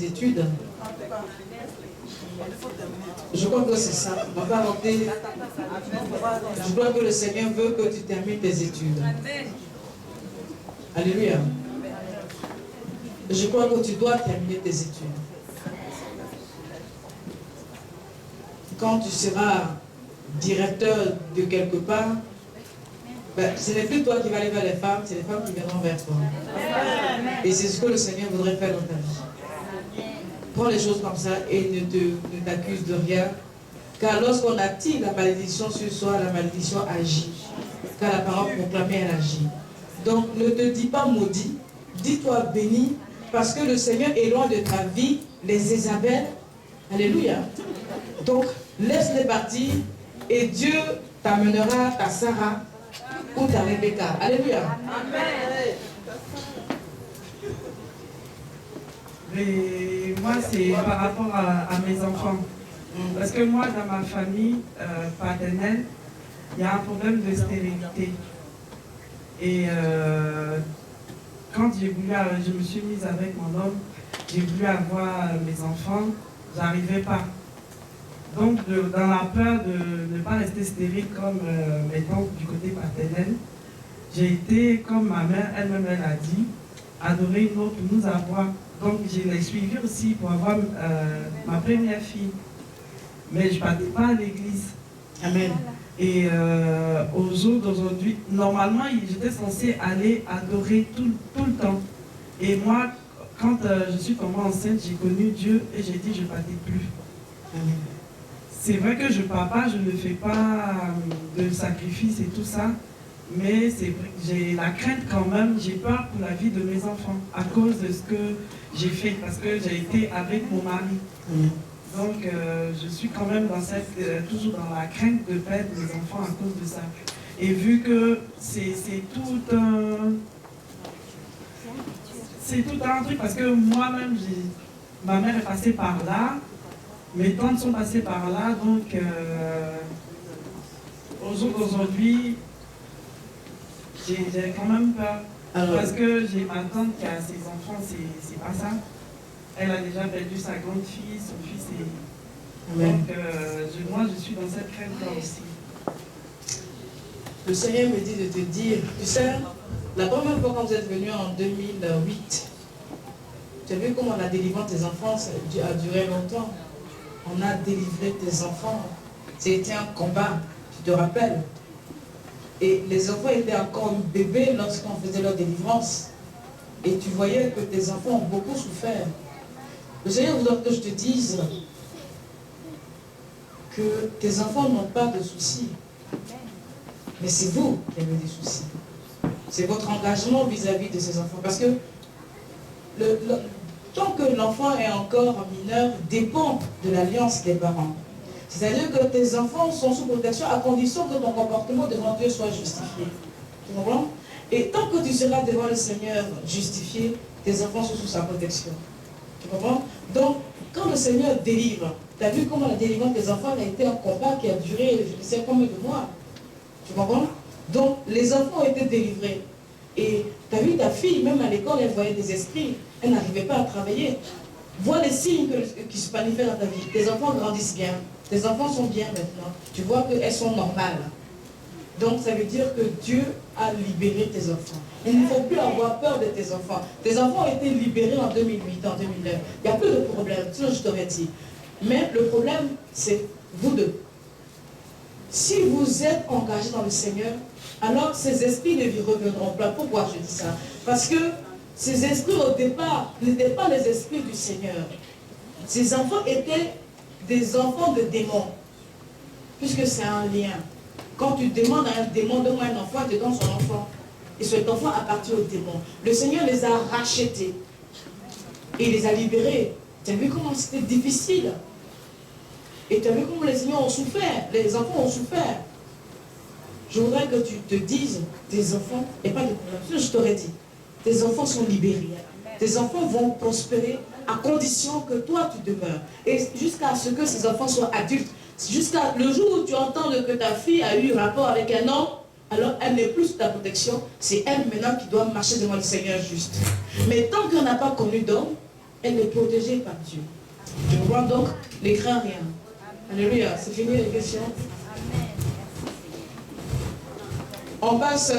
tes études. Je crois que c'est ça. On va pas monter. Je crois que le Seigneur veut que tu termines tes études. Alléluia. Je crois que tu dois terminer tes études. Quand tu seras directeur de quelque part, ben, ce n'est plus toi qui vas aller vers les femmes, c'est les femmes qui viendront vers toi. Et c'est ce que le Seigneur voudrait faire dans ta vie. Prends les choses comme ça et ne t'accuse de rien. Car lorsqu'on attire la malédiction sur soi, la malédiction agit. Car la parole proclamée, elle agit. Donc ne te dis pas maudit, dis-toi béni, parce que le Seigneur est loin de ta vie, les Isabelles. Alléluia. Donc laisse-les partir et Dieu t'amènera ta Sarah ou ta Rebecca. Alléluia. Amen. Et moi, c'est par rapport à mes enfants. Parce que moi, dans ma famille paternelle, il y a un problème de stérilité. Et quand je me suis mise avec mon homme, j'ai voulu avoir mes enfants, j'arrivais pas. Donc, dans la peur de ne pas rester stérile comme mes tantes du côté paternel, j'ai été, comme ma mère elle-même elle a dit, adorer une autre, nous avoir. Donc, je l'ai suivi aussi pour avoir ma première fille. Mais je ne partais pas à l'église. Amen. Et au jour d'aujourd'hui, normalement, j'étais censée aller adorer tout le temps. Et moi, quand je suis tombée enceinte, j'ai connu Dieu et j'ai dit, je ne partais plus. Amen. C'est vrai que je ne pars pas, je ne fais pas de sacrifice et tout ça. Mais c'est vrai que j'ai la crainte quand même, j'ai peur pour la vie de mes enfants à cause de ce que j'ai fait, parce que j'ai été avec mon mari. Donc je suis quand même dans toujours dans la crainte de perdre mes enfants à cause de ça. Et vu que c'est tout un truc, parce que moi-même, ma mère est passée par là, mes tantes sont passées par là, donc au jour d'aujourd'hui, j'ai quand même peur. Alors, parce que j'ai ma tante qui a ses enfants, c'est pas ça. Elle a déjà perdu sa grande fille, son fils est... Amen. Donc moi je suis dans cette crainte-là aussi. Le Seigneur me dit de te dire, tu sais, la première fois quand vous êtes venu en 2008, tu as vu comment la délivrance des enfants a duré longtemps. On a délivré tes enfants. C'était un combat, tu te rappelles. Et les enfants étaient encore bébés lorsqu'on faisait leur délivrance. Et tu voyais que tes enfants ont beaucoup souffert. Le Seigneur voudrait que je te dise que tes enfants n'ont pas de soucis. Mais c'est vous qui avez des soucis. C'est votre engagement vis-à-vis de ces enfants. Parce que tant que l'enfant est encore mineur, dépend de l'alliance des parents. C'est-à-dire que tes enfants sont sous protection à condition que ton comportement devant Dieu soit justifié. Tu comprends? Et tant que tu seras devant le Seigneur justifié, tes enfants sont sous sa protection. Tu comprends? Donc, quand le Seigneur délivre, tu as vu comment la délivrance des enfants a été un combat qui a duré, je ne sais combien de mois. Tu comprends? Donc, les enfants ont été délivrés. Et tu as vu ta fille, même à l'école, elle voyait des esprits. Elle n'arrivait pas à travailler. Vois les signes qui se manifestent dans ta vie. Tes enfants grandissent bien. Tes enfants sont bien maintenant. Tu vois qu'elles sont normales. Donc, ça veut dire que Dieu a libéré tes enfants. Il ne faut plus avoir peur de tes enfants. Tes enfants ont été libérés en 2008, en 2009. Il n'y a plus de problème, sinon je t'aurais dit. Mais le problème, c'est vous deux. Si vous êtes engagés dans le Seigneur, alors ces esprits ne vous reviendront pas. Pourquoi je dis ça? Parce que ces esprits au départ n'étaient pas les esprits du Seigneur. Ces enfants étaient des enfants de démons. Puisque c'est un lien. Quand tu demandes à un démon, donne-moi un enfant, il te donne son enfant. Et cet enfant appartient au démon. Le Seigneur les a rachetés. Et il les a libérés. Tu as vu comment c'était difficile. Et tu as vu comment les Seigneurs ont souffert. Les enfants ont souffert. Je voudrais que tu te dises, tes enfants, et pas de problème. Je t'aurais dit, tes enfants sont libérés. Tes enfants vont prospérer à condition que toi tu demeures. Et jusqu'à ce que ces enfants soient adultes. Jusqu'à le jour où tu entends que ta fille a eu rapport avec un homme, alors elle n'est plus sous ta protection. C'est elle maintenant qui doit marcher devant le Seigneur juste. Mais tant qu'elle n'a pas connu d'homme, Elle est protégée par Dieu. Tu comprends donc? Ne crains rien. Alléluia. C'est fini les questions. On passe